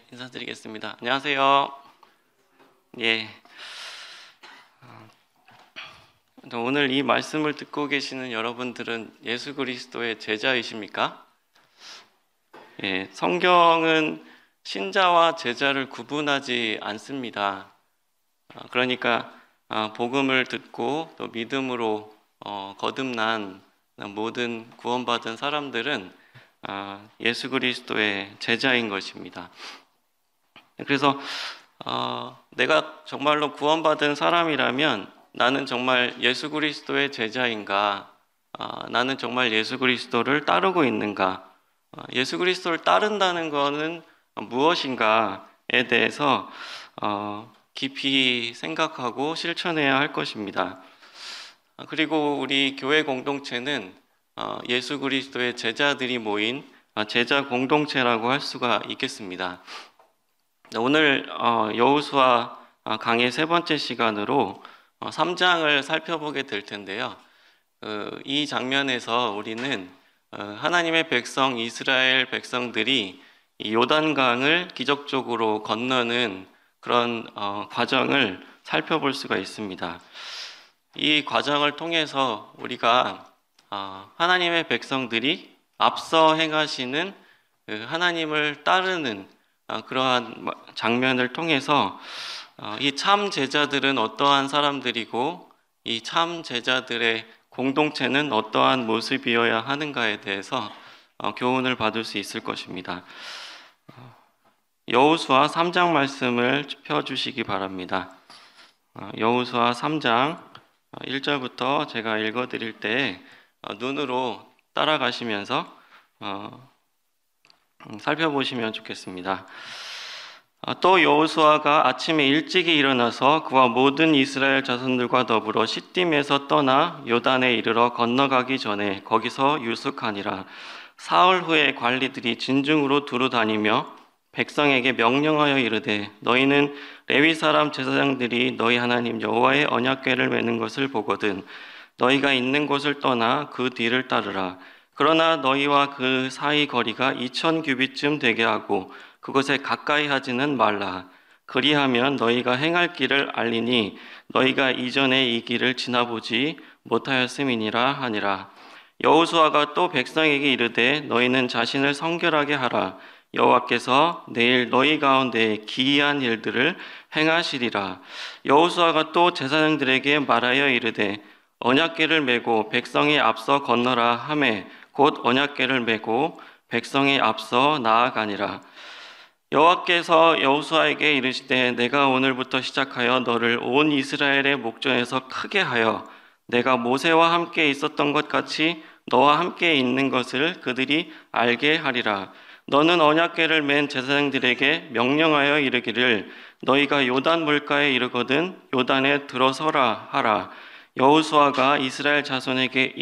인사드리겠습니다. 안녕하세요. 예. 오늘 이 말씀을 듣고 계시는 여러분들은 예수 그리스도의 제자이십니까? 예. 성경은 신자와 제자를 구분하지 않습니다. 그러니까 복음을 듣고 또 믿음으로 거듭난 모든 구원받은 사람들은 예수 그리스도의 제자인 것입니다. 그래서 내가 정말로 구원받은 사람이라면 나는 정말 예수 그리스도의 제자인가? 나는 정말 예수 그리스도를 따르고 있는가? 예수 그리스도를 따른다는 것은 무엇인가에 대해서 깊이 생각하고 실천해야 할 것입니다. 그리고 우리 교회 공동체는 예수 그리스도의 제자들이 모인 제자 공동체라고 할 수가 있겠습니다. 오늘 여호수아 강의 세 번째 시간으로 3장을 살펴보게 될 텐데요. 이 장면에서 우리는 하나님의 백성 이스라엘 백성들이 이 요단강을 기적적으로 건너는 그런 과정을 살펴볼 수가 있습니다. 이 과정을 통해서 우리가 하나님의 백성들이 앞서 행하시는 하나님을 따르는 그러한 장면을 통해서 이 참 제자들은 어떠한 사람들이고 이 참 제자들의 공동체는 어떠한 모습이어야 하는가에 대해서 교훈을 받을 수 있을 것입니다. 여호수아 3장 말씀을 펴주시기 바랍니다. 여호수아 3장 1절부터 제가 읽어드릴 때 눈으로 따라가시면서 살펴보시면 좋겠습니다. 또 여호수아가 아침에 일찍이 일어나서 그와 모든 이스라엘 자손들과 더불어 시딤에서 떠나 요단에 이르러 건너가기 전에 거기서 유숙하니라. 사흘 후에 관리들이 진중으로 두루 다니며 백성에게 명령하여 이르되 너희는 레위 사람 제사장들이 너희 하나님 여호와의 언약궤를 메는 것을 보거든 너희가 있는 곳을 떠나 그 뒤를 따르라. 그러나 너희와 그 사이 거리가 2000 규빗쯤 되게 하고 그곳에 가까이 하지는 말라. 그리하면 너희가 행할 길을 알리니 너희가 이전에 이 길을 지나보지 못하였음이니라 하니라. 여호수아가 또 백성에게 이르되 너희는 자신을 성결하게 하라. 여호와께서 내일 너희 가운데 기이한 일들을 행하시리라. 여호수아가 또 제사장들에게 말하여 이르되 언약궤를 메고 백성이 앞서 건너라 하매 곧 언약궤를 메고 백성이 앞서 나아가니라. 여호와께서 여호수아에게 이르시되 내가 오늘부터 시작하여 너를 온 이스라엘의 목전에서 크게 하여 내가 모세와 함께 있었던 것 같이 너와 함께 있는 것을 그들이 알게 하리라. 너는 언약궤를 맨 제사장들에게 명령하여 이르기를 너희가 요단 물가에 이르거든 요단에 들어서라 하라. 여호수아가 이스라엘 자손에게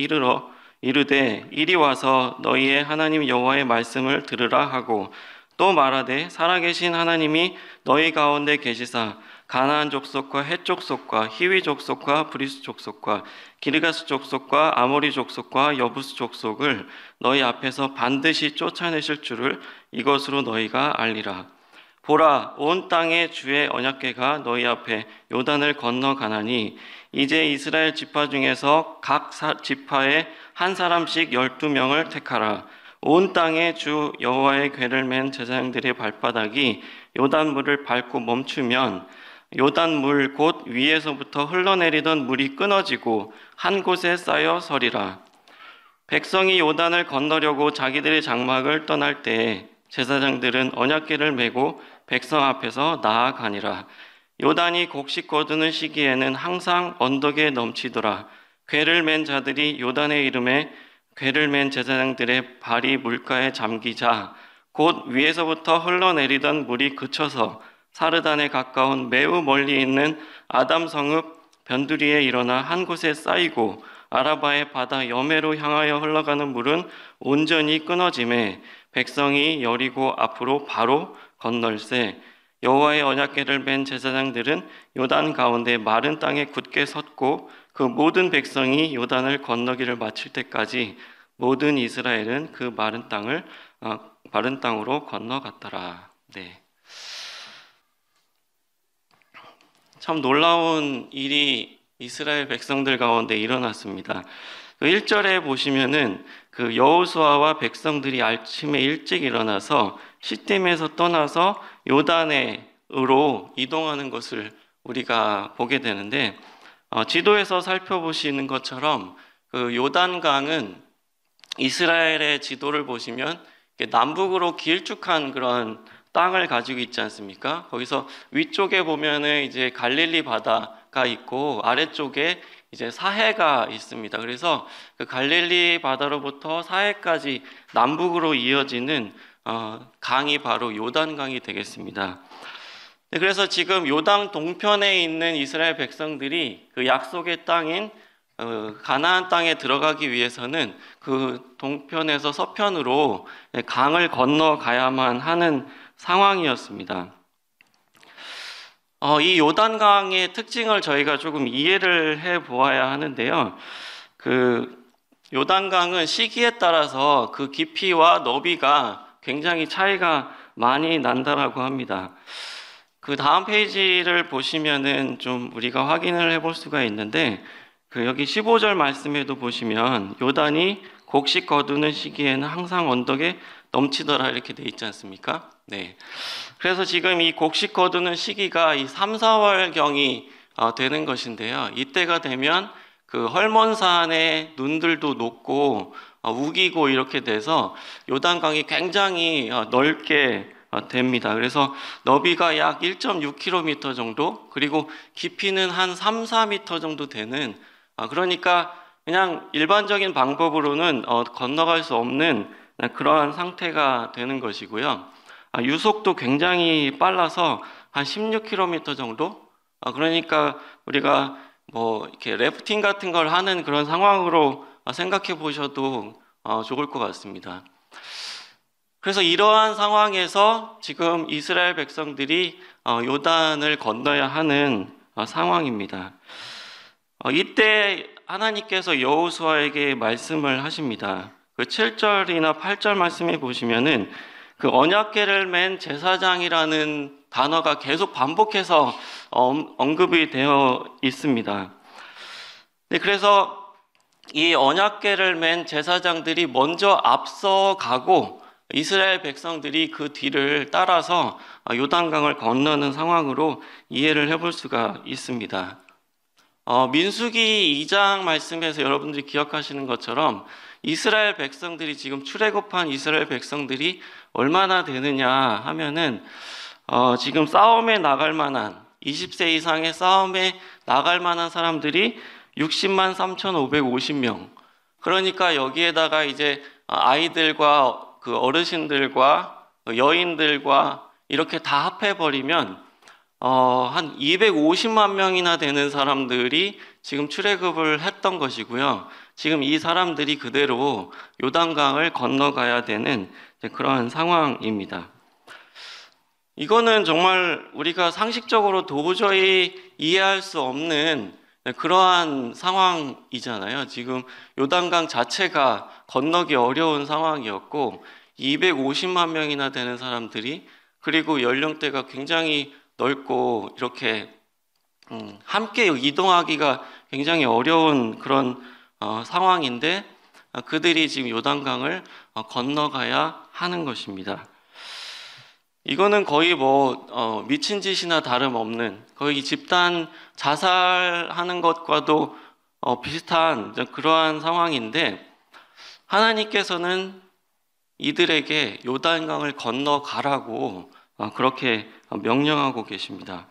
이르되 이리 와서 너희의 하나님 여호와의 말씀을 들으라 하고 또 말하되 살아계신 하나님이 너희 가운데 계시사 가나안 족속과 헷 족속과 히위 족속과 브리스 족속과 기르가스 족속과 아모리 족속과 여부스 족속을 너희 앞에서 반드시 쫓아내실 줄을 이것으로 너희가 알리라. 보라, 온 땅에 주의 언약궤가 너희 앞에 요단을 건너가나니 이제 이스라엘 지파 중에서 각 지파에 한 사람씩 12명을 택하라. 온 땅에 주 여호와의 궤를 맨 제사장들의 발바닥이 요단물을 밟고 멈추면 요단물 곧 위에서부터 흘러내리던 물이 끊어지고 한 곳에 쌓여 서리라. 백성이 요단을 건너려고 자기들의 장막을 떠날 때에 제사장들은 언약궤를 메고 백성 앞에서 나아가니라. 요단이 곡식 거두는 시기에는 항상 언덕에 넘치더라. 궤를 맨 자들이 요단의 이름에 궤를 맨 제사장들의 발이 물가에 잠기자 곧 위에서부터 흘러내리던 물이 그쳐서 사르단에 가까운 매우 멀리 있는 아담 성읍 변두리에 일어나 한 곳에 쌓이고 아라바의 바다 여매로 향하여 흘러가는 물은 온전히 끊어지매 백성이 여리고 앞으로 바로 건널세. 여호와의 언약궤를 맨 제사장들은 요단 가운데 마른 땅에 굳게 섰고 그 모든 백성이 요단을 건너기를 마칠 때까지 모든 이스라엘은 그 마른 땅으로 건너갔더라. 네. 참 놀라운 일이 이스라엘 백성들 가운데 일어났습니다. 1절에 보시면은 그 여호수아와 백성들이 아침에 일찍 일어나서 시딤에서 떠나서 요단으로 이동하는 것을 우리가 보게 되는데, 지도에서 살펴보시는 것처럼 그 요단강은 이스라엘의 지도를 보시면 남북으로 길쭉한 그런 땅을 가지고 있지 않습니까? 거기서 위쪽에 보면은 이제 갈릴리 바다가 있고 아래쪽에 이제 사해가 있습니다. 그래서 그 갈릴리 바다로부터 사해까지 남북으로 이어지는 강이 바로 요단강이 되겠습니다. 그래서 지금 요단 동편에 있는 이스라엘 백성들이 그 약속의 땅인 가나안 땅에 들어가기 위해서는 그 동편에서 서편으로 강을 건너가야만 하는 상황이었습니다. 이 요단강의 특징을 저희가 조금 이해를 해 보아야 하는데요. 그 요단강은 시기에 따라서 그 깊이와 너비가 굉장히 차이가 많이 난다라고 합니다. 그 다음 페이지를 보시면은 좀 우리가 확인을 해볼 수가 있는데, 그 여기 15절 말씀에도 보시면 요단이 곡식 거두는 시기에는 항상 언덕에 넘치더라 이렇게 돼 있지 않습니까? 네. 그래서 지금 이 곡식 거두는 시기가 이 3, 4월경이 되는 것인데요. 이때가 되면 그 헐몬산의 눈들도 녹고 우기고 이렇게 돼서 요단강이 굉장히 넓게 됩니다. 그래서 너비가 약 1.6km 정도, 그리고 깊이는 한 3, 4m 정도 되는, 그러니까 그냥 일반적인 방법으로는 건너갈 수 없는 그러한 상태가 되는 것이고요. 유속도 굉장히 빨라서 한 16km 정도? 그러니까 우리가 뭐 이렇게 래프팅 같은 걸 하는 그런 상황으로 생각해 보셔도 좋을 것 같습니다. 그래서 이러한 상황에서 지금 이스라엘 백성들이 요단을 건너야 하는 상황입니다. 이때 하나님께서 여호수아에게 말씀을 하십니다. 그 7절이나 8절 말씀에 보시면은 그 언약궤를 맨 제사장이라는 단어가 계속 반복해서 언급이 되어 있습니다. 네, 그래서 이 언약궤를 맨 제사장들이 먼저 앞서가고 이스라엘 백성들이 그 뒤를 따라서 요단강을 건너는 상황으로 이해를 해볼 수가 있습니다. 민수기 2장 말씀에서 여러분들이 기억하시는 것처럼 이스라엘 백성들이 지금 출애굽한 이스라엘 백성들이 얼마나 되느냐 하면은 지금 싸움에 나갈 만한 20세 이상의 싸움에 나갈 만한 사람들이 60만 3,550명. 그러니까 여기에다가 이제 아이들과 그 어르신들과 여인들과 이렇게 다 합해버리면 한 250만 명이나 되는 사람들이 지금 출애굽을 했던 것이고요. 지금 이 사람들이 그대로 요단강을 건너가야 되는 그런 상황입니다. 이거는 정말 우리가 상식적으로 도저히 이해할 수 없는 그러한 상황이잖아요. 지금 요단강 자체가 건너기 어려운 상황이었고 250만 명이나 되는 사람들이, 그리고 연령대가 굉장히 넓고 이렇게 함께 이동하기가 굉장히 어려운 그런 상황인데 그들이 지금 요단강을 건너가야 하는 것입니다. 이거는 거의 뭐 미친 짓이나 다름없는, 거의 집단 자살하는 것과도 비슷한 그러한 상황인데, 하나님께서는 이들에게 요단강을 건너가라고 그렇게 명령하고 계십니다.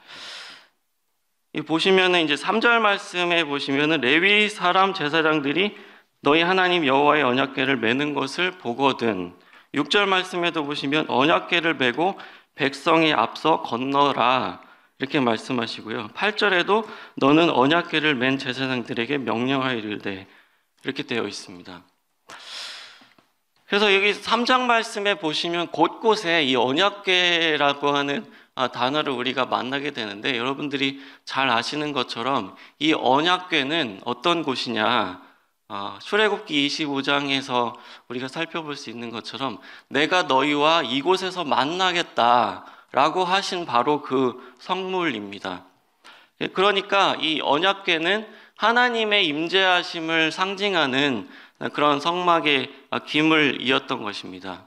보시면은 이제 3절 말씀에 보시면은 레위 사람 제사장들이 너희 하나님 여호와의 언약궤를 메는 것을 보거든. 6절 말씀에도 보시면 언약궤를 메고 백성이 앞서 건너라 이렇게 말씀하시고요. 8절에도 너는 언약궤를 맨 제사장들에게 명령하이르되 이렇게 되어 있습니다. 그래서 여기 3장 말씀에 보시면 곳곳에 이 언약궤라고 하는 단어를 우리가 만나게 되는데, 여러분들이 잘 아시는 것처럼 이 언약궤는 어떤 곳이냐, 출애굽기 25장에서 우리가 살펴볼 수 있는 것처럼 내가 너희와 이곳에서 만나겠다라고 하신 바로 그 성물입니다. 그러니까 이 언약궤는 하나님의 임재하심을 상징하는 그런 성막의 기물이었던 것입니다.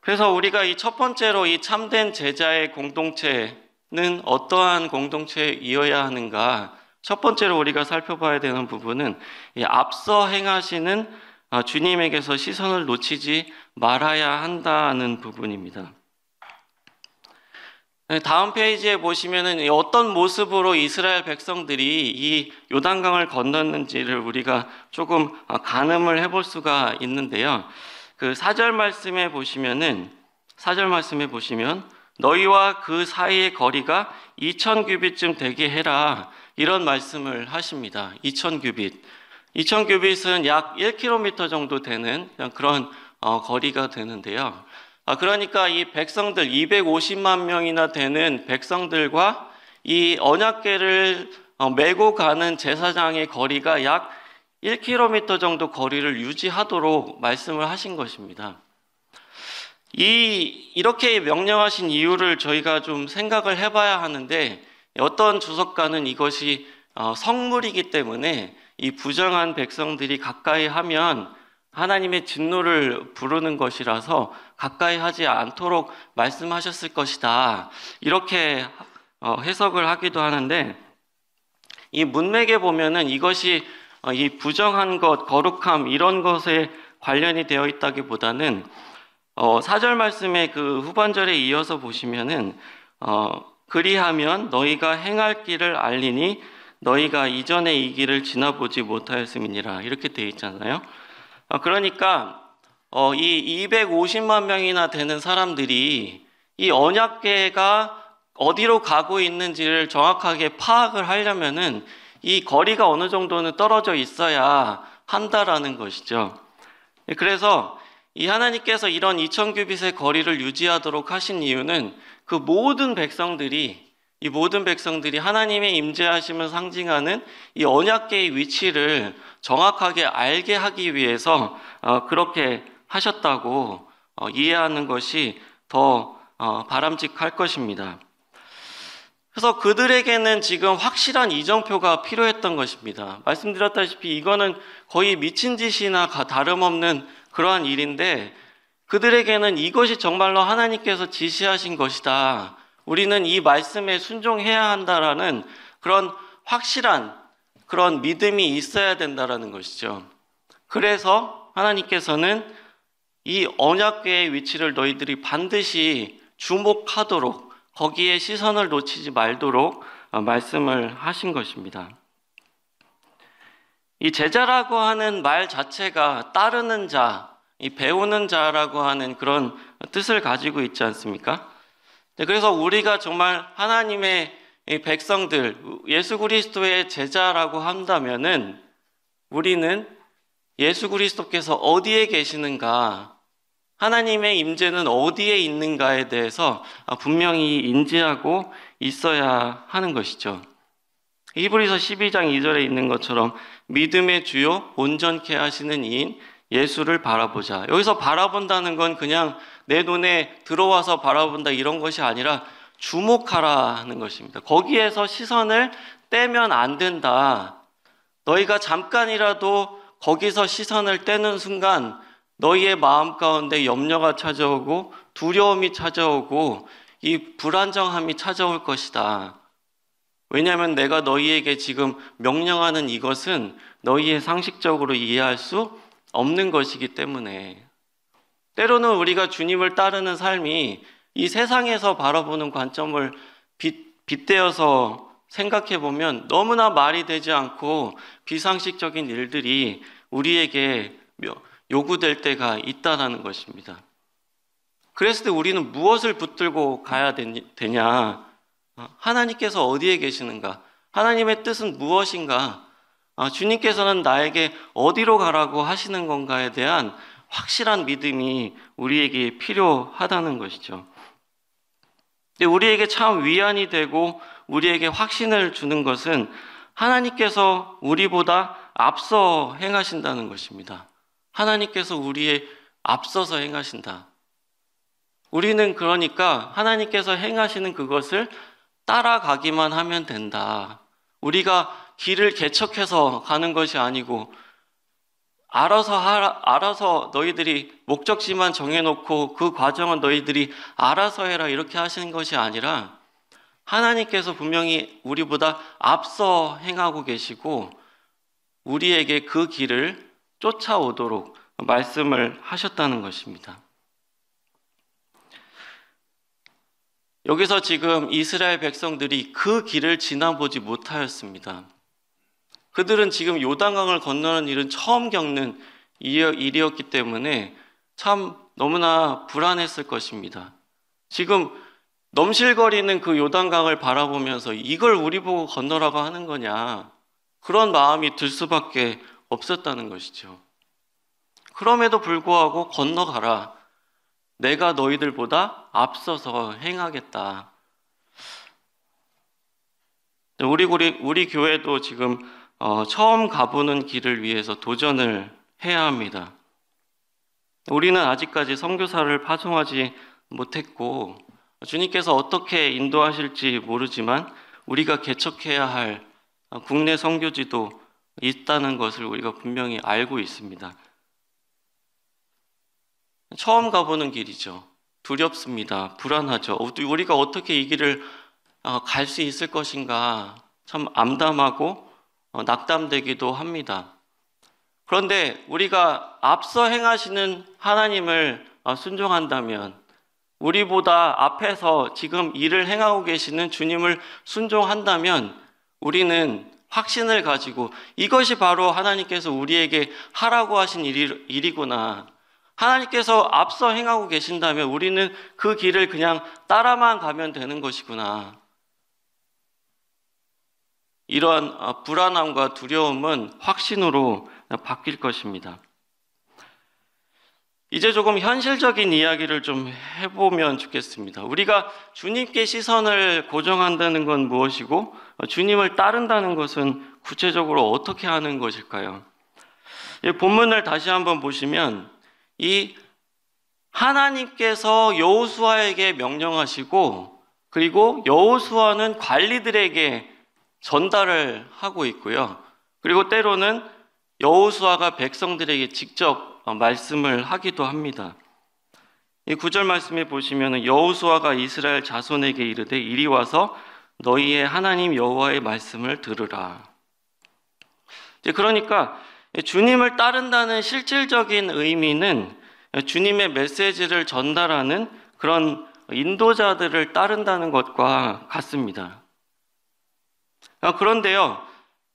그래서 우리가 이 첫 번째로 이 참된 제자의 공동체는 어떠한 공동체이어야 하는가? 첫 번째로 우리가 살펴봐야 되는 부분은 이 앞서 행하시는 주님에게서 시선을 놓치지 말아야 한다는 부분입니다. 다음 페이지에 보시면은 어떤 모습으로 이스라엘 백성들이 이 요단강을 건넜는지를 우리가 조금 가늠을 해볼 수가 있는데요. 그 4절 말씀에 보시면 너희와 그 사이의 거리가 2000규빗쯤 되게 해라, 이런 말씀을 하십니다. 2000규빗은 약 1km 정도 되는 그런 거리가 되는데요. 그러니까 이 백성들 250만 명이나 되는 백성들과 이 언약궤를 메고 가는 제사장의 거리가 약 1km 정도 거리를 유지하도록 말씀을 하신 것입니다. 이렇게 명령하신 이유를 저희가 좀 생각을 해봐야 하는데, 어떤 주석가는 이것이 성물이기 때문에 이 부정한 백성들이 가까이 하면 하나님의 진노를 부르는 것이라서 가까이 하지 않도록 말씀하셨을 것이다, 이렇게 해석을 하기도 하는데, 이 문맥에 보면은 이것이 이 부정한 것, 거룩함, 이런 것에 관련이 되어 있다기보다는 4절 말씀의 그 후반절에 이어서 보시면은 그리하면 너희가 행할 길을 알리니 너희가 이전에 이 길을 지나보지 못하였음이니라, 이렇게 되어 있잖아요. 그러니까 이 250만 명이나 되는 사람들이 이 언약궤가 어디로 가고 있는지를 정확하게 파악을 하려면은 이 거리가 어느 정도는 떨어져 있어야 한다라는 것이죠. 그래서 이 하나님께서 이런 2000규빗의 거리를 유지하도록 하신 이유는 그 모든 백성들이 하나님의 임재하심을 상징하는 이 언약궤의 위치를 정확하게 알게 하기 위해서 그렇게 하셨다고 이해하는 것이 더 바람직할 것입니다. 그래서 그들에게는 지금 확실한 이정표가 필요했던 것입니다. 말씀드렸다시피 이거는 거의 미친 짓이나 다름없는 그러한 일인데, 그들에게는 이것이 정말로 하나님께서 지시하신 것이다, 우리는 이 말씀에 순종해야 한다라는 그런 확실한 그런 믿음이 있어야 된다라는 것이죠. 그래서 하나님께서는 이 언약궤의 위치를 너희들이 반드시 주목하도록, 거기에 시선을 놓치지 말도록 말씀을 하신 것입니다. 이 제자라고 하는 말 자체가 따르는 자, 이 배우는 자라고 하는 그런 뜻을 가지고 있지 않습니까? 그래서 우리가 정말 하나님의 백성들, 예수 그리스도의 제자라고 한다면은 우리는 예수 그리스도께서 어디에 계시는가, 하나님의 임재는 어디에 있는가에 대해서 분명히 인지하고 있어야 하는 것이죠. 히브리서 12장 2절에 있는 것처럼 믿음의 주요 온전케 하시는 이인 예수를 바라보자. 여기서 바라본다는 건 그냥 내 눈에 들어와서 바라본다 이런 것이 아니라 주목하라 하는 것입니다. 거기에서 시선을 떼면 안 된다. 너희가 잠깐이라도 거기서 시선을 떼는 순간 너희의 마음 가운데 염려가 찾아오고 두려움이 찾아오고 이 불안정함이 찾아올 것이다. 왜냐하면 내가 너희에게 지금 명령하는 이것은 너희의 상식적으로 이해할 수 없는 것이기 때문에. 때로는 우리가 주님을 따르는 삶이 이 세상에서 바라보는 관점을 빗대어서 생각해 보면 너무나 말이 되지 않고 비상식적인 일들이 우리에게 요구될 때가 있다는 것입니다. 그랬을 때 우리는 무엇을 붙들고 가야 되냐? 하나님께서 어디에 계시는가? 하나님의 뜻은 무엇인가? 주님께서는 나에게 어디로 가라고 하시는 건가에 대한 확실한 믿음이 우리에게 필요하다는 것이죠. 근데 우리에게 참 위안이 되고 우리에게 확신을 주는 것은 하나님께서 우리보다 앞서 행하신다는 것입니다. 하나님께서 우리에 앞서서 행하신다. 우리는 그러니까 하나님께서 행하시는 그것을 따라가기만 하면 된다. 우리가 길을 개척해서 가는 것이 아니고 알아서 너희들이 목적지만 정해놓고 그 과정은 너희들이 알아서 해라 이렇게 하시는 것이 아니라 하나님께서 분명히 우리보다 앞서 행하고 계시고 우리에게 그 길을 쫓아오도록 말씀을 하셨다는 것입니다. 여기서 지금 이스라엘 백성들이 그 길을 지나보지 못하였습니다. 그들은 지금 요단강을 건너는 일은 처음 겪는 일이었기 때문에 참 너무나 불안했을 것입니다. 지금 넘실거리는 그 요단강을 바라보면서 이걸 우리 보고 건너라고 하는 거냐, 그런 마음이 들 수밖에 없었다는 것이죠. 그럼에도 불구하고 건너가라. 내가 너희들보다 앞서서 행하겠다. 우리 교회도 지금 처음 가보는 길을 위해서 도전을 해야 합니다. 우리는 아직까지 선교사를 파송하지 못했고 주님께서 어떻게 인도하실지 모르지만 우리가 개척해야 할 국내 선교지도 있다는 것을 우리가 분명히 알고 있습니다. 처음 가보는 길이죠. 두렵습니다. 불안하죠. 우리가 어떻게 이 길을 갈 수 있을 것인가 참 암담하고 낙담되기도 합니다. 그런데 우리가 앞서 행하시는 하나님을 순종한다면, 우리보다 앞에서 지금 일을 행하고 계시는 주님을 순종한다면 우리는 확신을 가지고 이것이 바로 하나님께서 우리에게 하라고 하신 일이구나. 하나님께서 앞서 행하고 계신다면 우리는 그 길을 그냥 따라만 가면 되는 것이구나. 이러한 불안함과 두려움은 확신으로 바뀔 것입니다. 이제 조금 현실적인 이야기를 좀 해보면 좋겠습니다. 우리가 주님께 시선을 고정한다는 건 무엇이고 주님을 따른다는 것은 구체적으로 어떻게 하는 것일까요? 본문을 다시 한번 보시면 이 하나님께서 여호수아에게 명령하시고 그리고 여호수아는 관리들에게 전달을 하고 있고요. 그리고 때로는 여호수아가 백성들에게 직접 말씀을 하기도 합니다. 이 9절 말씀에 보시면 여호수아가 이스라엘 자손에게 이르되 이리 와서 너희의 하나님 여호와의 말씀을 들으라. 그러니까 주님을 따른다는 실질적인 의미는 주님의 메시지를 전달하는 그런 인도자들을 따른다는 것과 같습니다. 그런데요,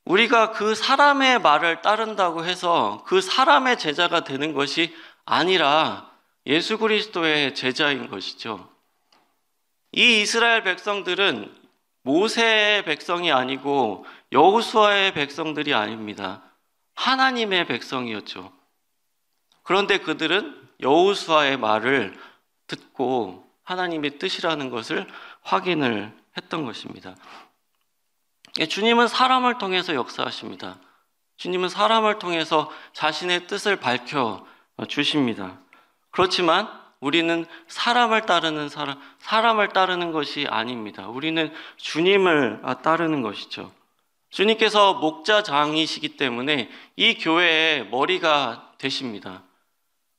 우리가 그 사람의 말을 따른다고 해서 그 사람의 제자가 되는 것이 아니라 예수 그리스도의 제자인 것이죠. 이 이스라엘 백성들은 모세의 백성이 아니고 여호수아의 백성들이 아닙니다. 하나님의 백성이었죠. 그런데 그들은 여호수아의 말을 듣고 하나님의 뜻이라는 것을 확인을 했던 것입니다. 주님은 사람을 통해서 역사하십니다. 주님은 사람을 통해서 자신의 뜻을 밝혀 주십니다. 그렇지만 우리는 사람을 따르는 것이 아닙니다. 우리는 주님을 따르는 것이죠. 주님께서 목자장이시기 때문에 이 교회의 머리가 되십니다.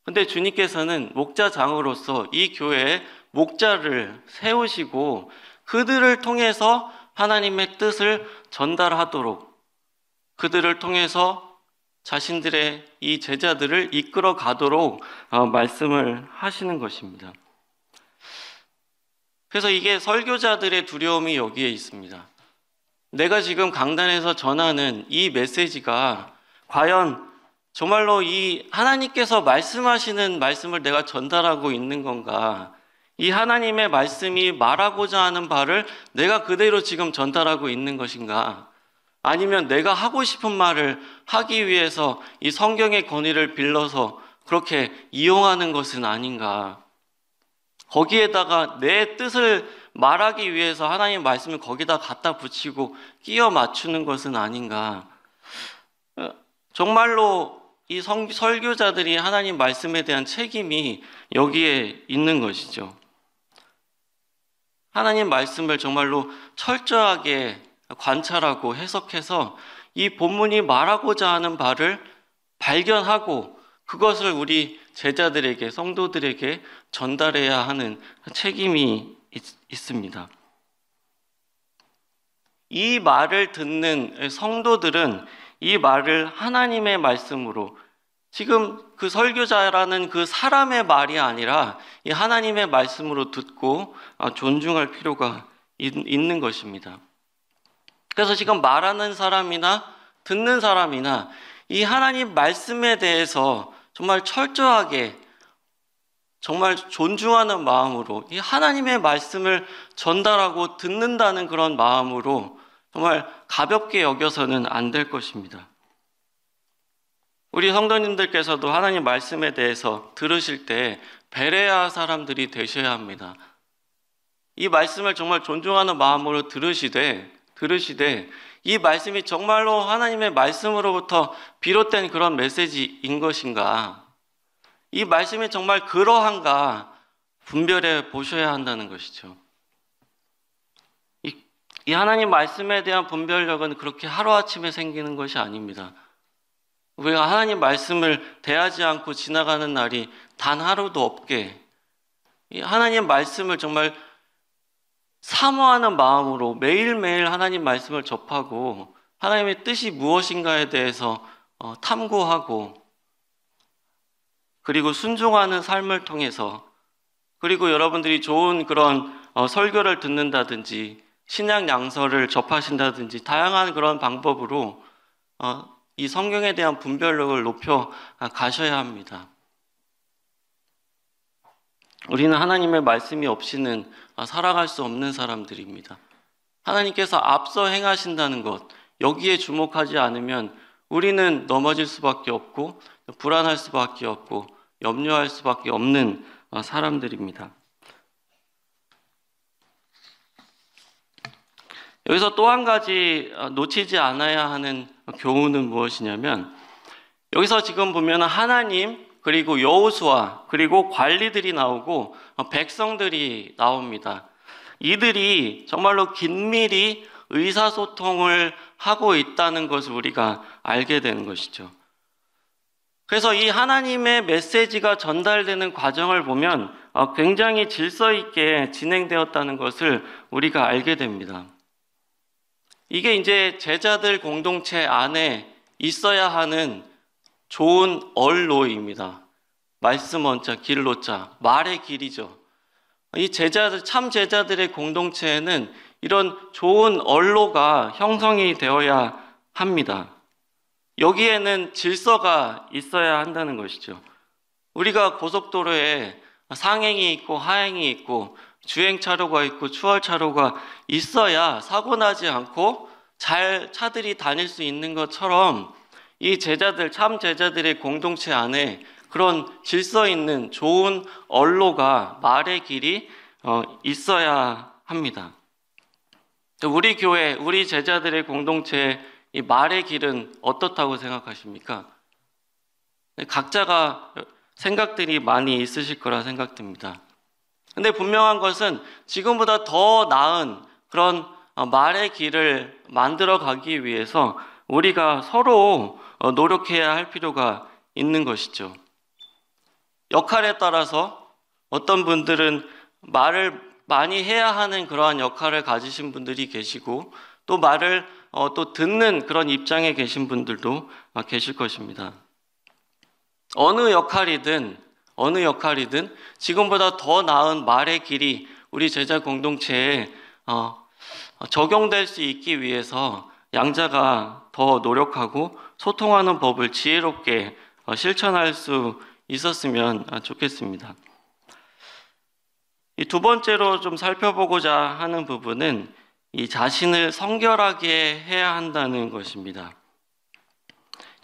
근데 주님께서는 목자장으로서 이 교회에 목자를 세우시고 그들을 통해서 하나님의 뜻을 전달하도록, 그들을 통해서 자신들의 이 제자들을 이끌어 가도록 말씀을 하시는 것입니다. 그래서 이게 설교자들의 두려움이 여기에 있습니다. 내가 지금 강단에서 전하는 이 메시지가 과연 정말로 이 하나님께서 말씀하시는 말씀을 내가 전달하고 있는 건가? 이 하나님의 말씀이 말하고자 하는 바를 내가 그대로 지금 전달하고 있는 것인가? 아니면 내가 하고 싶은 말을 하기 위해서 이 성경의 권위를 빌려서 그렇게 이용하는 것은 아닌가? 거기에다가 내 뜻을 말하기 위해서 하나님의 말씀을 거기다 갖다 붙이고 끼워 맞추는 것은 아닌가? 정말로 이 설교자들이 하나님 말씀에 대한 책임이 여기에 있는 것이죠. 하나님 말씀을 정말로 철저하게 관찰하고 해석해서 이 본문이 말하고자 하는 바를 발견하고 그것을 우리 제자들에게, 성도들에게 전달해야 하는 책임이 있습니다. 이 말을 듣는 성도들은 이 말을 하나님의 말씀으로, 지금 그 설교자라는 그 사람의 말이 아니라 이 하나님의 말씀으로 듣고 존중할 필요가 있는 것입니다. 그래서 지금 말하는 사람이나 듣는 사람이나 이 하나님 말씀에 대해서 정말 철저하게, 정말 존중하는 마음으로 이 하나님의 말씀을 전달하고 듣는다는 그런 마음으로 정말 가볍게 여겨서는 안 될 것입니다. 우리 성도님들께서도 하나님 말씀에 대해서 들으실 때 베레아 사람들이 되셔야 합니다. 이 말씀을 정말 존중하는 마음으로 들으시되 이 말씀이 정말로 하나님의 말씀으로부터 비롯된 그런 메시지인 것인가, 이 말씀이 정말 그러한가 분별해 보셔야 한다는 것이죠. 이 하나님 말씀에 대한 분별력은 그렇게 하루아침에 생기는 것이 아닙니다. 우리가 하나님 말씀을 대하지 않고 지나가는 날이 단 하루도 없게 이 하나님 말씀을 정말 사모하는 마음으로 매일매일 하나님 말씀을 접하고 하나님의 뜻이 무엇인가에 대해서 탐구하고, 그리고 순종하는 삶을 통해서, 그리고 여러분들이 좋은 그런 설교를 듣는다든지 신약 양서를 접하신다든지 다양한 그런 방법으로 이 성경에 대한 분별력을 높여 가셔야 합니다. 우리는 하나님의 말씀이 없이는 살아갈 수 없는 사람들입니다. 하나님께서 앞서 행하신다는 것, 여기에 주목하지 않으면 우리는 넘어질 수밖에 없고 불안할 수밖에 없고 염려할 수밖에 없는 사람들입니다. 여기서 또 한 가지 놓치지 않아야 하는 교훈은 무엇이냐면, 여기서 지금 보면 하나님, 그리고 여호수아, 그리고 관리들이 나오고 백성들이 나옵니다. 이들이 정말로 긴밀히 의사소통을 하고 있다는 것을 우리가 알게 되는 것이죠. 그래서 이 하나님의 메시지가 전달되는 과정을 보면 굉장히 질서 있게 진행되었다는 것을 우리가 알게 됩니다. 이게 이제 제자들 공동체 안에 있어야 하는 좋은 언로입니다. 말씀 원자, 길로자, 말의 길이죠. 이 제자들, 참 제자들의 공동체에는 이런 좋은 언로가 형성이 되어야 합니다. 여기에는 질서가 있어야 한다는 것이죠. 우리가 고속도로에 상행이 있고 하행이 있고 주행차로가 있고 추월차로가 있어야 사고 나지 않고 잘 차들이 다닐 수 있는 것처럼 이 제자들, 참 제자들의 공동체 안에 그런 질서 있는 좋은 언로가, 말의 길이 있어야 합니다. 우리 교회, 우리 제자들의 공동체의 이 말의 길은 어떻다고 생각하십니까? 각자가 생각들이 많이 있으실 거라 생각됩니다. 근데 분명한 것은 지금보다 더 나은 그런 말의 길을 만들어 가기 위해서 우리가 서로 노력해야 할 필요가 있는 것이죠. 역할에 따라서 어떤 분들은 말을 많이 해야 하는 그러한 역할을 가지신 분들이 계시고, 또 말을 또 듣는 그런 입장에 계신 분들도 계실 것입니다. 어느 역할이든 지금보다 더 나은 말의 길이 우리 제자 공동체에 적용될 수 있기 위해서 양자가 더 노력하고 소통하는 법을 지혜롭게 실천할 수 있었으면 좋겠습니다. 이 두 번째로 좀 살펴보고자 하는 부분은 이 자신을 성결하게 해야 한다는 것입니다.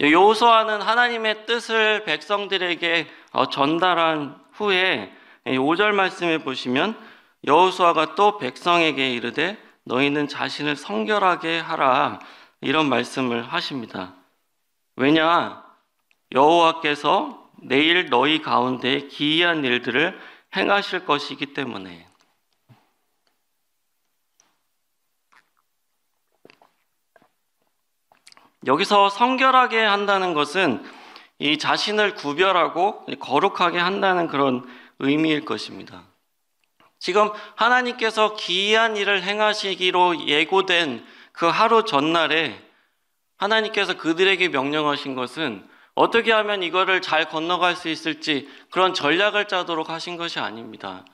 여호수아는 하나님의 뜻을 백성들에게 전달한 후에 5절 말씀에 보시면 여호수아가 또 백성에게 이르되 너희는 자신을 성결하게 하라, 이런 말씀을 하십니다. 왜냐? 여호와께서 내일 너희 가운데 기이한 일들을 행하실 것이기 때문에. 여기서 성결하게 한다는 것은 이 자신을 구별하고 거룩하게 한다는 그런 의미일 것입니다. 지금 하나님께서 기이한 일을 행하시기로 예고된 그 하루 전날에 하나님께서 그들에게 명령하신 것은 어떻게 하면 이거를 잘 건너갈 수 있을지 그런 전략을 짜도록 하신 것이 아닙니다.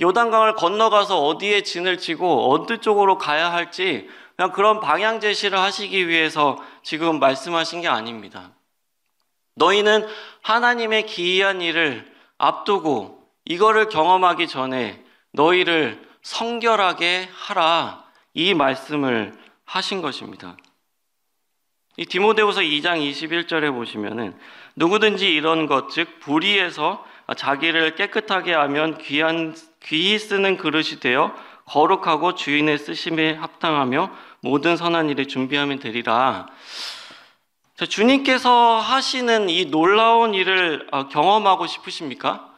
요단강을 건너가서 어디에 진을 치고 어느 쪽으로 가야 할지 그냥 그런 방향 제시를 하시기 위해서 지금 말씀하신 게 아닙니다. 너희는 하나님의 기이한 일을 앞두고 이거를 경험하기 전에 너희를 성결하게 하라, 이 말씀을 하신 것입니다. 이 디모데후서 2장 21절에 보시면은 누구든지 이런 것, 즉 불의에서 자기를 깨끗하게 하면 귀히 쓰는 그릇이 되어 거룩하고 주인의 쓰심에 합당하며 모든 선한 일에 준비하면 되리라. 주님께서 하시는 이 놀라운 일을 경험하고 싶으십니까?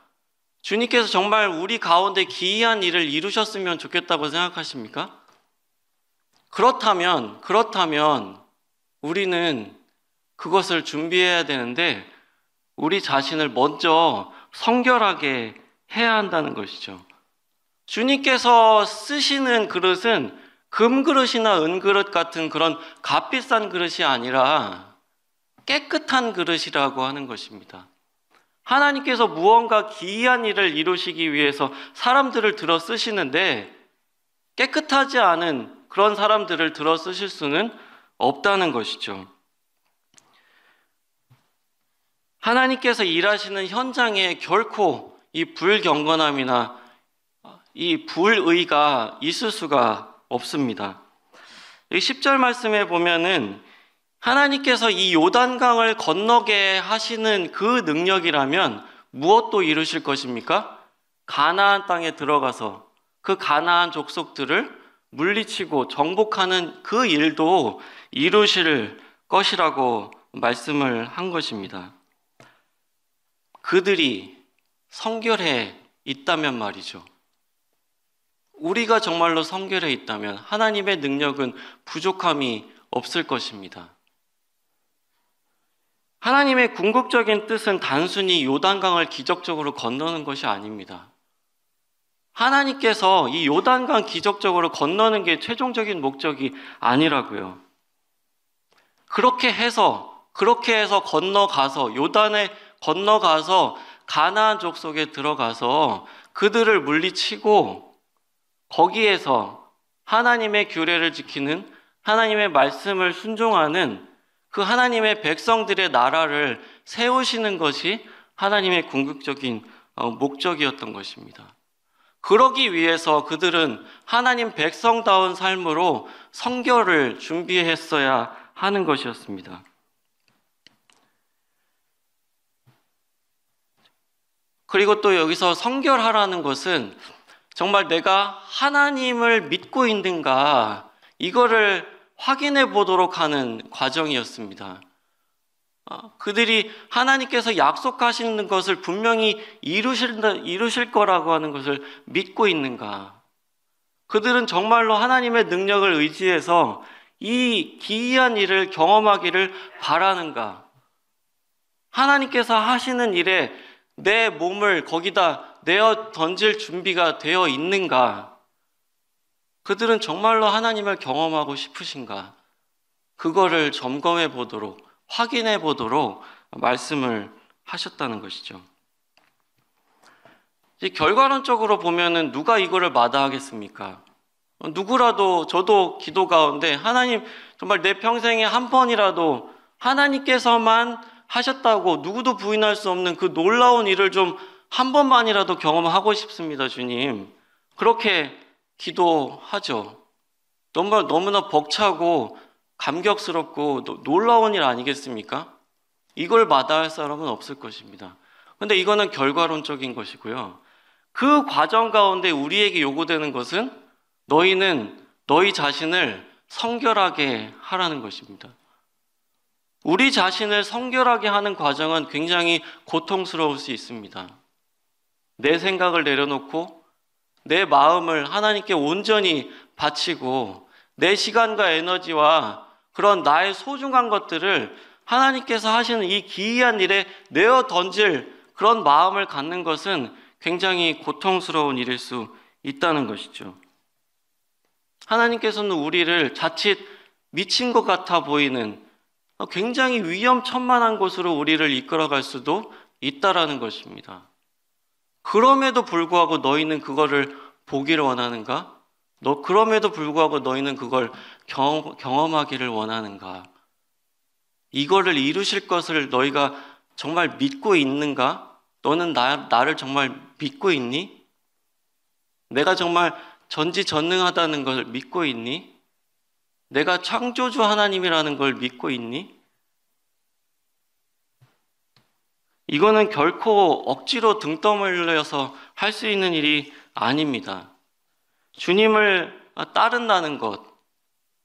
주님께서 정말 우리 가운데 기이한 일을 이루셨으면 좋겠다고 생각하십니까? 그렇다면 우리는 그것을 준비해야 되는데 우리 자신을 먼저 성결하게 해야 한다는 것이죠. 주님께서 쓰시는 그릇은 금그릇이나 은그릇 같은 그런 값비싼 그릇이 아니라 깨끗한 그릇이라고 하는 것입니다. 하나님께서 무언가 기이한 일을 이루시기 위해서 사람들을 들어 쓰시는데 깨끗하지 않은 그런 사람들을 들어 쓰실 수는 없다는 것이죠. 하나님께서 일하시는 현장에 결코 이 불경건함이나 이 불의가 있을 수가 없습니다. 10절 말씀에 보면은 하나님께서 이 요단강을 건너게 하시는 그 능력이라면 무엇도 이루실 것입니까? 가나안 땅에 들어가서 그 가나안 족속들을 물리치고 정복하는 그 일도 이루실 것이라고 말씀을 한 것입니다. 그들이 성결해 있다면 말이죠. 우리가 정말로 성결해 있다면 하나님의 능력은 부족함이 없을 것입니다. 하나님의 궁극적인 뜻은 단순히 요단강을 기적적으로 건너는 것이 아닙니다. 하나님께서 이 요단강 기적적으로 건너는 게 최종적인 목적이 아니라고요. 그렇게 해서 건너가서 요단에 건너가서 가나안 족속에 들어가서 그들을 물리치고 거기에서 하나님의 규례를 지키는 하나님의 말씀을 순종하는 그 하나님의 백성들의 나라를 세우시는 것이 하나님의 궁극적인 목적이었던 것입니다. 그러기 위해서 그들은 하나님 백성다운 삶으로 성결을 준비했어야 하는 것이었습니다. 그리고 또 여기서 성결하라는 것은 정말 내가 하나님을 믿고 있는가 이거를 확인해 보도록 하는 과정이었습니다. 그들이 하나님께서 약속하시는 것을 분명히 이루실 거라고 하는 것을 믿고 있는가? 그들은 정말로 하나님의 능력을 의지해서 이 기이한 일을 경험하기를 바라는가? 하나님께서 하시는 일에 내 몸을 거기다 내어 던질 준비가 되어 있는가? 그들은 정말로 하나님을 경험하고 싶으신가? 그거를 점검해 보도록, 확인해 보도록 말씀을 하셨다는 것이죠. 결과론적으로 보면은 누가 이거를 마다하겠습니까? 누구라도 저도 기도 가운데 하나님 정말 내 평생에 한 번이라도 하나님께서만 하셨다고 누구도 부인할 수 없는 그 놀라운 일을 좀 한 번만이라도 경험하고 싶습니다, 주님. 그렇게 기도하죠. 너무나 벅차고 감격스럽고 놀라운 일 아니겠습니까? 이걸 마다할 사람은 없을 것입니다. 그런데 이거는 결과론적인 것이고요. 그 과정 가운데 우리에게 요구되는 것은 너희는 너희 자신을 성결하게 하라는 것입니다. 우리 자신을 성결하게 하는 과정은 굉장히 고통스러울 수 있습니다. 내 생각을 내려놓고 내 마음을 하나님께 온전히 바치고 내 시간과 에너지와 그런 나의 소중한 것들을 하나님께서 하시는 이 기이한 일에 내어 던질 그런 마음을 갖는 것은 굉장히 고통스러운 일일 수 있다는 것이죠. 하나님께서는 우리를 자칫 미친 것 같아 보이는 굉장히 위험천만한 곳으로 우리를 이끌어갈 수도 있다라는 것입니다. 그럼에도 불구하고 너희는 그거를 보기를 원하는가? 그럼에도 불구하고 너희는 그걸 경험하기를 원하는가? 이거를 이루실 것을 너희가 정말 믿고 있는가? 너는 나를 정말 믿고 있니? 내가 정말 전지전능하다는 걸 믿고 있니? 내가 창조주 하나님이라는 걸 믿고 있니? 이거는 결코 억지로 등 떠밀려서 할 수 있는 일이 아닙니다. 주님을 따른다는 것,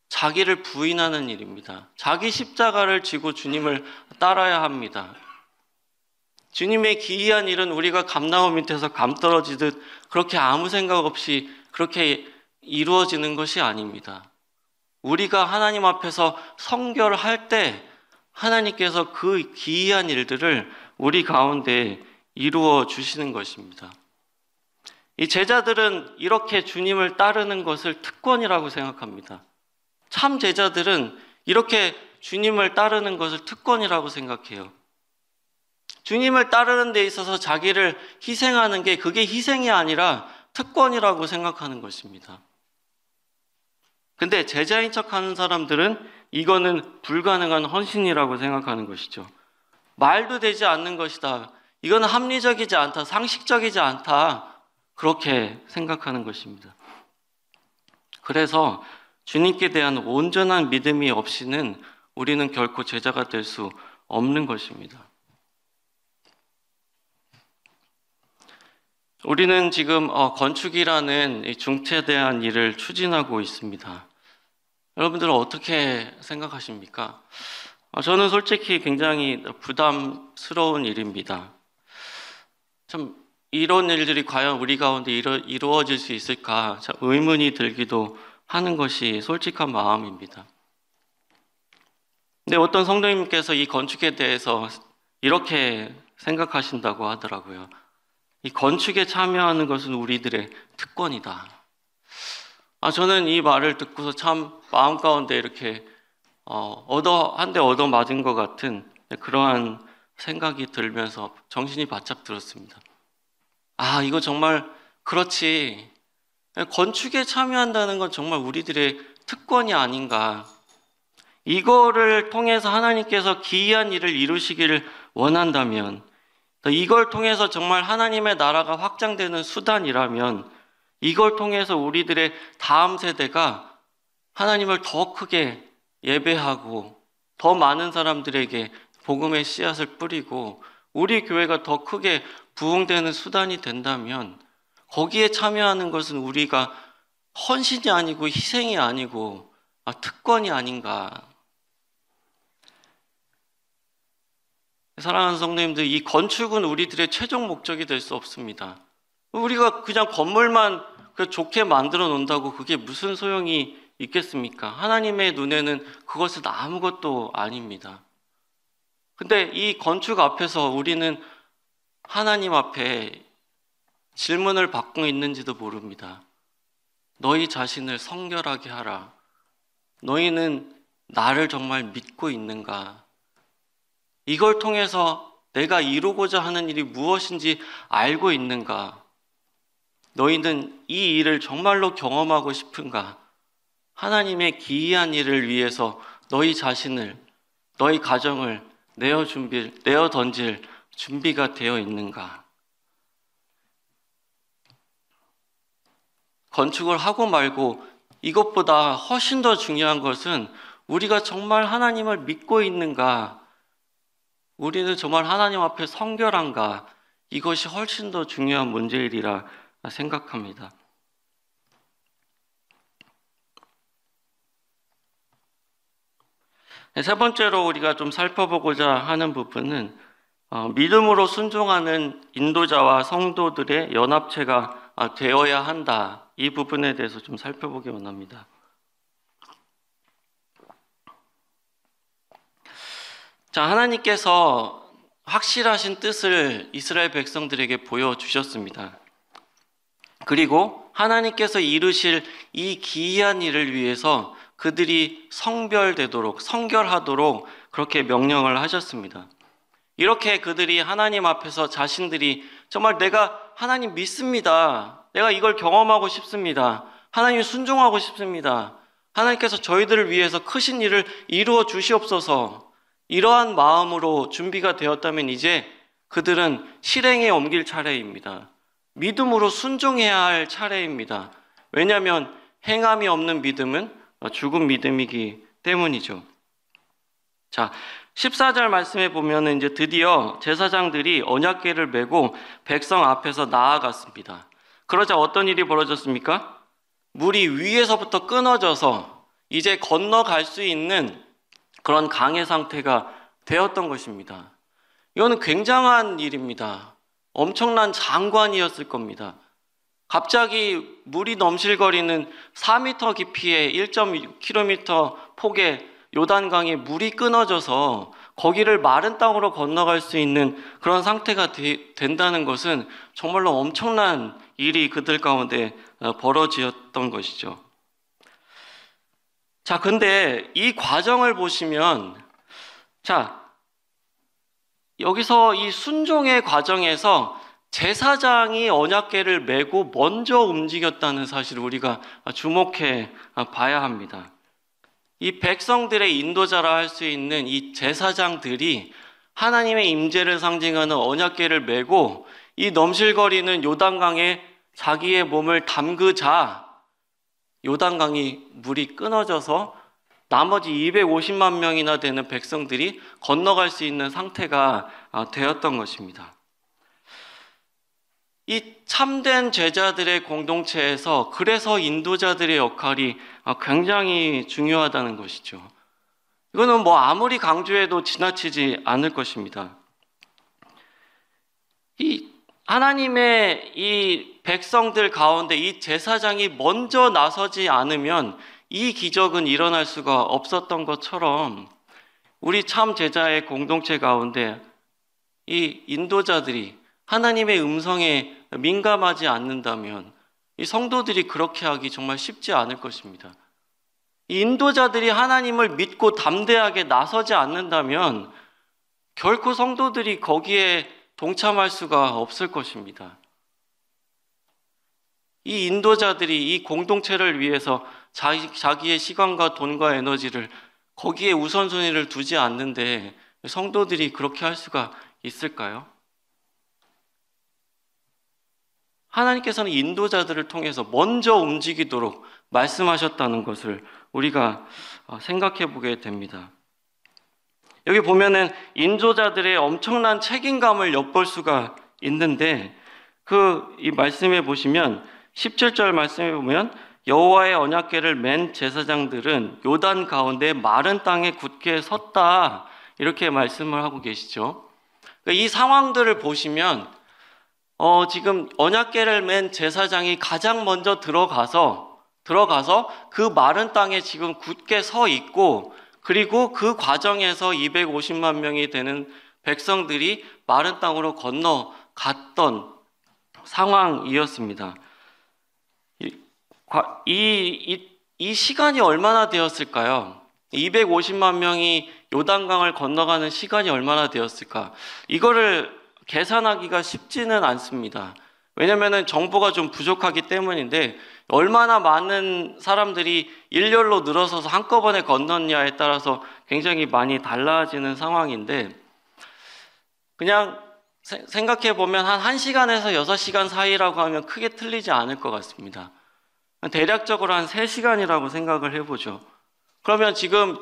자기를 부인하는 일입니다. 자기 십자가를 지고 주님을 따라야 합니다. 주님의 기이한 일은 우리가 감나무 밑에서 감 떨어지듯 그렇게 아무 생각 없이 그렇게 이루어지는 것이 아닙니다. 우리가 하나님 앞에서 성결할 때 하나님께서 그 기이한 일들을 우리 가운데 이루어 주시는 것입니다. 이 제자들은 이렇게 주님을 따르는 것을 특권이라고 생각합니다. 참 제자들은 이렇게 주님을 따르는 것을 특권이라고 생각해요. 주님을 따르는 데 있어서 자기를 희생하는 게 그게 희생이 아니라 특권이라고 생각하는 것입니다. 근데 제자인 척하는 사람들은 이거는 불가능한 헌신이라고 생각하는 것이죠. 말도 되지 않는 것이다. 이건 합리적이지 않다. 상식적이지 않다. 그렇게 생각하는 것입니다. 그래서 주님께 대한 온전한 믿음이 없이는 우리는 결코 제자가 될 수 없는 것입니다. 우리는 지금 건축이라는 중차대한 일을 추진하고 있습니다. 여러분들은 어떻게 생각하십니까? 저는 솔직히 굉장히 부담스러운 일입니다. 참 이런 일들이 과연 우리 가운데 이루어질 수 있을까 참 의문이 들기도 하는 것이 솔직한 마음입니다. 근데 어떤 성도님께서 이 건축에 대해서 이렇게 생각하신다고 하더라고요. 이 건축에 참여하는 것은 우리들의 특권이다. 저는 이 말을 듣고서 참 마음 가운데 이렇게 한 대 얻어 맞은 것 같은 그러한 생각이 들면서 정신이 바짝 들었습니다. 이거 정말 그렇지. 건축에 참여한다는 건 정말 우리들의 특권이 아닌가. 이거를 통해서 하나님께서 기이한 일을 이루시기를 원한다면, 이걸 통해서 정말 하나님의 나라가 확장되는 수단이라면 이걸 통해서 우리들의 다음 세대가 하나님을 더 크게 예배하고 더 많은 사람들에게 복음의 씨앗을 뿌리고 우리 교회가 더 크게 부흥되는 수단이 된다면 거기에 참여하는 것은 우리가 헌신이 아니고 희생이 아니고 특권이 아닌가. 사랑하는 성도님들, 이 건축은 우리들의 최종 목적이 될 수 없습니다. 우리가 그냥 건물만 좋게 만들어 놓는다고 그게 무슨 소용이 있겠습니까? 하나님의 눈에는 그것은 아무것도 아닙니다. 근데 이 건축 앞에서 우리는 하나님 앞에 질문을 받고 있는지도 모릅니다. 너희 자신을 성결하게 하라. 너희는 나를 정말 믿고 있는가? 이걸 통해서 내가 이루고자 하는 일이 무엇인지 알고 있는가? 너희는 이 일을 정말로 경험하고 싶은가? 하나님의 기이한 일을 위해서 너희 자신을, 너희 가정을 내어 던질 준비가 되어 있는가? 건축을 하고 말고 이것보다 훨씬 더 중요한 것은 우리가 정말 하나님을 믿고 있는가? 우리는 정말 하나님 앞에 성결한가? 이것이 훨씬 더 중요한 문제이리라 생각합니다. 세 번째로 우리가 좀 살펴보고자 하는 부분은 믿음으로 순종하는 인도자와 성도들의 연합체가 되어야 한다. 이 부분에 대해서 좀 살펴보기 원합니다. 자, 하나님께서 확실하신 뜻을 이스라엘 백성들에게 보여주셨습니다. 그리고 하나님께서 이루실 이 기이한 일을 위해서 그들이 성별되도록, 성결하도록 그렇게 명령을 하셨습니다. 이렇게 그들이 하나님 앞에서 자신들이 정말 내가 하나님 믿습니다. 내가 이걸 경험하고 싶습니다. 하나님 순종하고 싶습니다. 하나님께서 저희들을 위해서 크신 일을 이루어 주시옵소서. 이러한 마음으로 준비가 되었다면 이제 그들은 실행에 옮길 차례입니다. 믿음으로 순종해야 할 차례입니다. 왜냐하면 행함이 없는 믿음은 죽은 믿음이기 때문이죠. 자, 14절 말씀에 보면 이제 드디어 제사장들이 언약궤를 메고 백성 앞에서 나아갔습니다. 그러자 어떤 일이 벌어졌습니까? 물이 위에서부터 끊어져서 이제 건너갈 수 있는 그런 강의 상태가 되었던 것입니다. 이거는 굉장한 일입니다. 엄청난 장관이었을 겁니다. 갑자기 물이 넘실거리는 4m 깊이의 1.6km 폭의 요단강에 물이 끊어져서 거기를 마른 땅으로 건너갈 수 있는 그런 상태가 된다는 것은 정말로 엄청난 일이 그들 가운데 벌어졌던 것이죠. 자, 근데 이 과정을 보시면, 자, 여기서 이 순종의 과정에서 제사장이 언약궤를 메고 먼저 움직였다는 사실을 우리가 주목해 봐야 합니다. 이 백성들의 인도자라 할 수 있는 이 제사장들이 하나님의 임재를 상징하는 언약궤를 메고 이 넘실거리는 요단강에 자기의 몸을 담그자 요단강이 물이 끊어져서 나머지 250만 명이나 되는 백성들이 건너갈 수 있는 상태가 되었던 것입니다. 이 참된 제자들의 공동체에서 그래서 인도자들의 역할이 굉장히 중요하다는 것이죠. 이거는 뭐 아무리 강조해도 지나치지 않을 것입니다. 이 하나님의 이 백성들 가운데 이 제사장이 먼저 나서지 않으면 이 기적은 일어날 수가 없었던 것처럼 우리 참 제자의 공동체 가운데 이 인도자들이 하나님의 음성에 민감하지 않는다면 이 성도들이 그렇게 하기 정말 쉽지 않을 것입니다. 이 인도자들이 하나님을 믿고 담대하게 나서지 않는다면 결코 성도들이 거기에 동참할 수가 없을 것입니다. 이 인도자들이 이 공동체를 위해서 자기의 시간과 돈과 에너지를 거기에 우선순위를 두지 않는데 성도들이 그렇게 할 수가 있을까요? 하나님께서는 인도자들을 통해서 먼저 움직이도록 말씀하셨다는 것을 우리가 생각해 보게 됩니다. 여기 보면은 인도자들의 엄청난 책임감을 엿볼 수가 있는데 이 말씀에 보시면 17절 말씀에 보면 여호와의 언약궤를 맨 제사장들은 요단 가운데 마른 땅에 굳게 섰다 이렇게 말씀을 하고 계시죠. 그러니까 이 상황들을 보시면 지금 언약궤를 맨 제사장이 가장 먼저 들어가서 그 마른 땅에 지금 굳게 서 있고 그리고 그 과정에서 250만 명이 되는 백성들이 마른 땅으로 건너갔던 상황이었습니다. 이 시간이 얼마나 되었을까요? 250만 명이 요단강을 건너가는 시간이 얼마나 되었을까? 이거를 계산하기가 쉽지는 않습니다. 왜냐하면 정보가 좀 부족하기 때문인데 얼마나 많은 사람들이 일렬로 늘어서서 한꺼번에 건넜냐에 따라서 굉장히 많이 달라지는 상황인데 그냥 생각해 보면 한 1시간에서 6시간 사이라고 하면 크게 틀리지 않을 것 같습니다. 대략적으로 한 3시간이라고 생각을 해보죠. 그러면 지금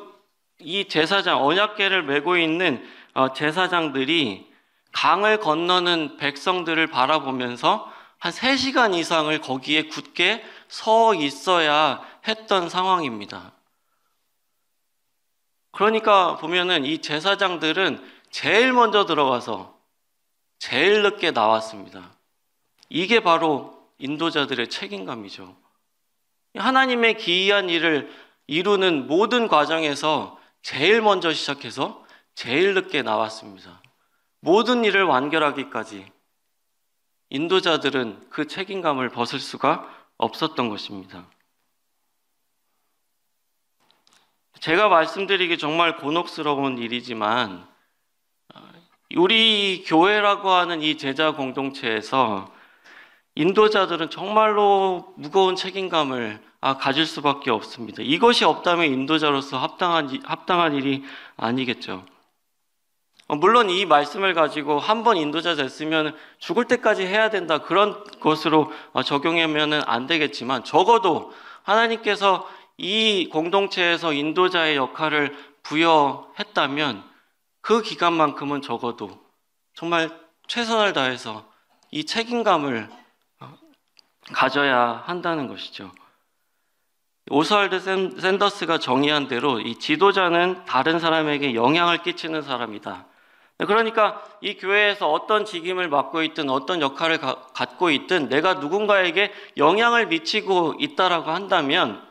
이 제사장, 언약궤를 메고 있는 제사장들이 강을 건너는 백성들을 바라보면서 한 3시간 이상을 거기에 굳게 서 있어야 했던 상황입니다. 그러니까 보면은 이 제사장들은 제일 먼저 들어가서 제일 늦게 나왔습니다. 이게 바로 인도자들의 책임감이죠. 하나님의 기이한 일을 이루는 모든 과정에서 제일 먼저 시작해서 제일 늦게 나왔습니다. 모든 일을 완결하기까지 인도자들은 그 책임감을 벗을 수가 없었던 것입니다. 제가 말씀드리기 정말 곤혹스러운 일이지만 우리 교회라고 하는 이 제자 공동체에서 인도자들은 정말로 무거운 책임감을 가질 수밖에 없습니다. 이것이 없다면 인도자로서 합당한 일이 아니겠죠. 물론 이 말씀을 가지고 한 번 인도자 됐으면 죽을 때까지 해야 된다, 그런 것으로 적용하면 안 되겠지만, 적어도 하나님께서 이 공동체에서 인도자의 역할을 부여했다면 그 기간만큼은 적어도 정말 최선을 다해서 이 책임감을 가져야 한다는 것이죠. 오스왈드 샌더스가 정의한 대로 이 지도자는 다른 사람에게 영향을 끼치는 사람이다. 그러니까 이 교회에서 어떤 직임을 맡고 있든 어떤 역할을 갖고 있든 내가 누군가에게 영향을 미치고 있다라고 한다면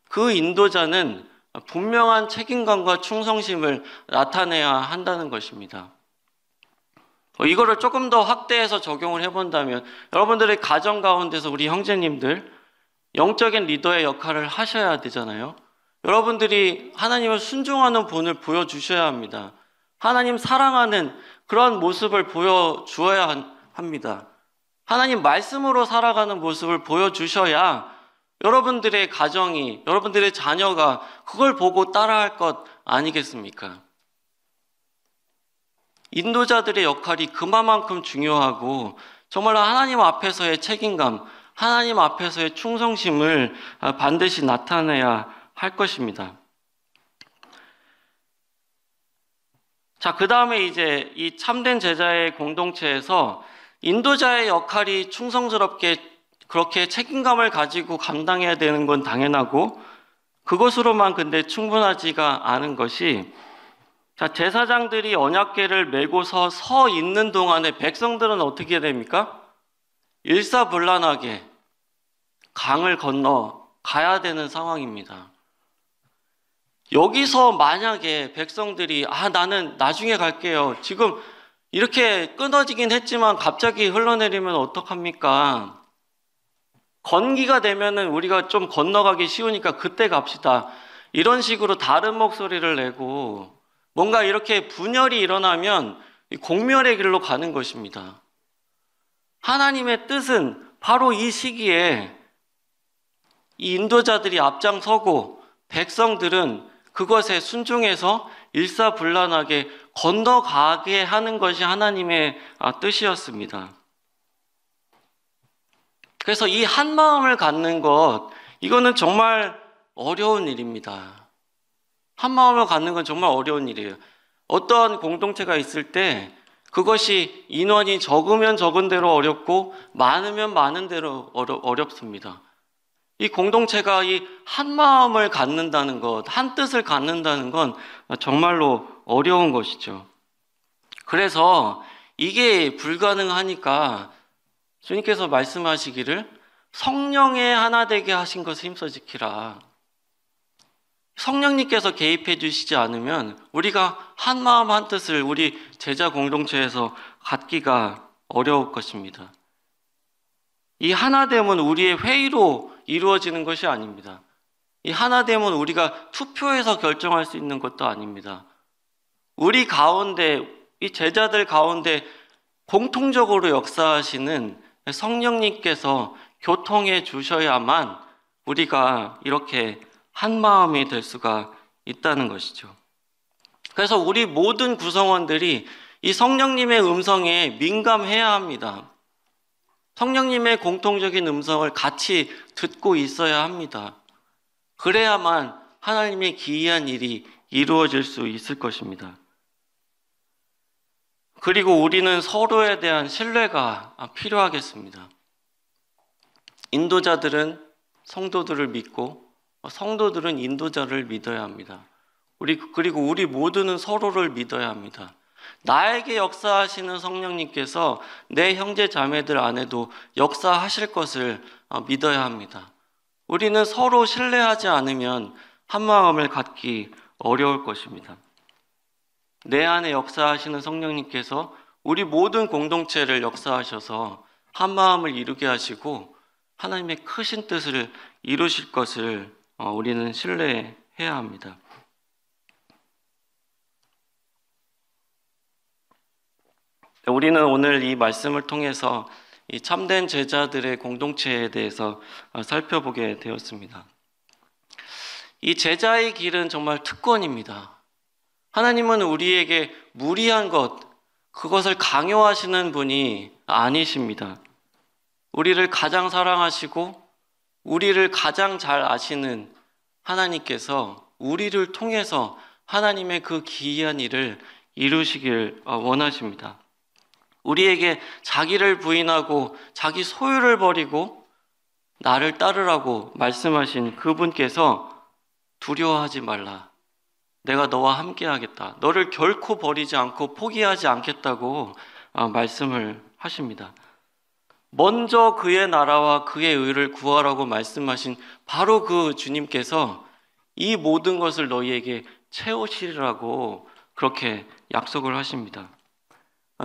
그 인도자는 분명한 책임감과 충성심을 나타내야 한다는 것입니다. 이거를 조금 더 확대해서 적용을 해본다면 여러분들의 가정 가운데서 우리 형제님들 영적인 리더의 역할을 하셔야 되잖아요. 여러분들이 하나님을 순종하는 본을 보여주셔야 합니다. 하나님 사랑하는 그런 모습을 보여주어야 합니다. 하나님 말씀으로 살아가는 모습을 보여주셔야 여러분들의 가정이, 여러분들의 자녀가 그걸 보고 따라할 것 아니겠습니까? 인도자들의 역할이 그만큼 중요하고 정말로 하나님 앞에서의 책임감, 하나님 앞에서의 충성심을 반드시 나타내야 할 것입니다. 자, 그 다음에 이제 이 참된 제자의 공동체에서 인도자의 역할이 충성스럽게 그렇게 책임감을 가지고 감당해야 되는 건 당연하고 그것으로만 근데 충분하지가 않은 것이, 자, 제사장들이 언약궤를 메고서 서 있는 동안에 백성들은 어떻게 됩니까? 일사불란하게 강을 건너 가야 되는 상황입니다. 여기서 만약에 백성들이 나는 나중에 갈게요, 지금 이렇게 끊어지긴 했지만 갑자기 흘러내리면 어떡합니까? 건기가 되면은 우리가 좀 건너가기 쉬우니까 그때 갑시다, 이런 식으로 다른 목소리를 내고 뭔가 이렇게 분열이 일어나면 공멸의 길로 가는 것입니다. 하나님의 뜻은 바로 이 시기에 이 인도자들이 앞장서고 백성들은 그것에 순종해서 일사불란하게 건너가게 하는 것이 하나님의 뜻이었습니다. 그래서 이 한 마음을 갖는 것, 이거는 정말 어려운 일입니다. 한 마음을 갖는 건 정말 어려운 일이에요. 어떤 공동체가 있을 때 그것이 인원이 적으면 적은 대로 어렵고 많으면 많은 대로 어렵습니다. 이 공동체가 이 한 마음을 갖는다는 것, 한 뜻을 갖는다는 건 정말로 어려운 것이죠. 그래서 이게 불가능하니까 주님께서 말씀하시기를 성령의 하나 되게 하신 것을 힘써 지키라. 성령님께서 개입해 주시지 않으면 우리가 한 마음 한 뜻을 우리 제자 공동체에서 갖기가 어려울 것입니다. 이 하나됨은 우리의 회의로 이루어지는 것이 아닙니다. 이 하나됨은 우리가 투표해서 결정할 수 있는 것도 아닙니다. 우리 가운데, 이 제자들 가운데 공통적으로 역사하시는 성령님께서 교통해 주셔야만 우리가 이렇게 한 마음이 될 수가 있다는 것이죠. 그래서 우리 모든 구성원들이 이 성령님의 음성에 민감해야 합니다. 성령님의 공통적인 음성을 같이 듣고 있어야 합니다. 그래야만 하나님의 기이한 일이 이루어질 수 있을 것입니다. 그리고 우리는 서로에 대한 신뢰가 필요하겠습니다. 인도자들은 성도들을 믿고 성도들은 인도자를 믿어야 합니다. 그리고 우리 모두는 서로를 믿어야 합니다. 나에게 역사하시는 성령님께서 내 형제 자매들 안에도 역사하실 것을 믿어야 합니다. 우리는 서로 신뢰하지 않으면 한 마음을 갖기 어려울 것입니다. 내 안에 역사하시는 성령님께서 우리 모든 공동체를 역사하셔서 한 마음을 이루게 하시고 하나님의 크신 뜻을 이루실 것을 우리는 신뢰해야 합니다. 우리는 오늘 이 말씀을 통해서 이 참된 제자들의 공동체에 대해서 살펴보게 되었습니다. 이 제자의 길은 정말 특권입니다. 하나님은 우리에게 무리한 그것을 강요하시는 분이 아니십니다. 우리를 가장 사랑하시고 우리를 가장 잘 아시는 하나님께서 우리를 통해서 하나님의 그 기이한 일을 이루시길 원하십니다. 우리에게 자기를 부인하고 자기 소유를 버리고 나를 따르라고 말씀하신 그분께서 두려워하지 말라. 내가 너와 함께 하겠다. 너를 결코 버리지 않고 포기하지 않겠다고 말씀을 하십니다. 먼저 그의 나라와 그의 의를 구하라고 말씀하신 바로 그 주님께서 이 모든 것을 너희에게 채우시리라고 그렇게 약속을 하십니다.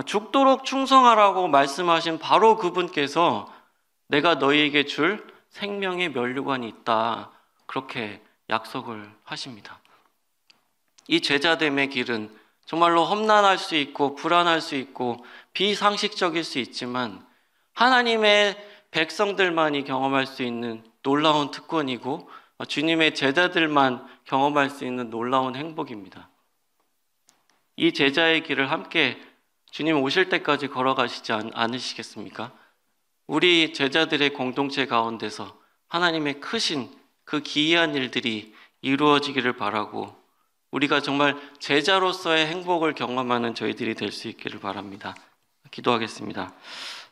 죽도록 충성하라고 말씀하신 바로 그분께서 내가 너희에게 줄 생명의 면류관이 있다. 그렇게 약속을 하십니다. 이 제자됨의 길은 정말로 험난할 수 있고 불안할 수 있고 비상식적일 수 있지만 하나님의 백성들만이 경험할 수 있는 놀라운 특권이고 주님의 제자들만 경험할 수 있는 놀라운 행복입니다. 이 제자의 길을 함께 주님 오실 때까지 걸어가시지 않으시겠습니까? 우리 제자들의 공동체 가운데서 하나님의 크신 그 기이한 일들이 이루어지기를 바라고 우리가 정말 제자로서의 행복을 경험하는 저희들이 될 수 있기를 바랍니다. 기도하겠습니다.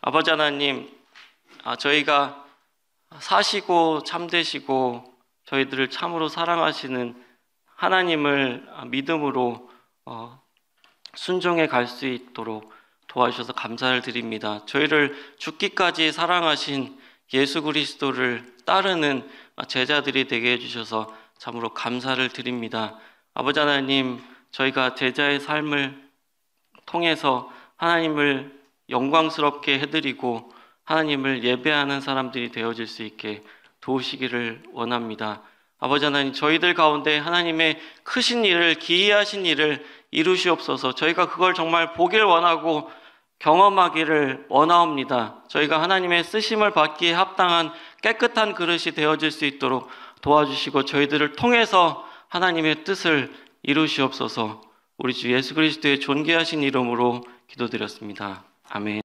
아버지 하나님, 저희가 사시고 참되시고 저희들을 참으로 사랑하시는 하나님을 믿음으로 순종해 갈 수 있도록 도와주셔서 감사를 드립니다. 저희를 죽기까지 사랑하신 예수 그리스도를 따르는 제자들이 되게 해주셔서 참으로 감사를 드립니다. 아버지 하나님, 저희가 제자의 삶을 통해서 하나님을 영광스럽게 해드리고 하나님을 예배하는 사람들이 되어질 수 있게 도우시기를 원합니다. 아버지 하나님, 저희들 가운데 하나님의 크신 일을, 기이하신 일을 이루시옵소서. 저희가 그걸 정말 보길 원하고 경험하기를 원하옵니다. 저희가 하나님의 쓰심을 받기에 합당한 깨끗한 그릇이 되어질 수 있도록 도와주시고 저희들을 통해서 하나님의 뜻을 이루시옵소서. 우리 주 예수 그리스도의 존귀하신 이름으로 기도드렸습니다. 아멘.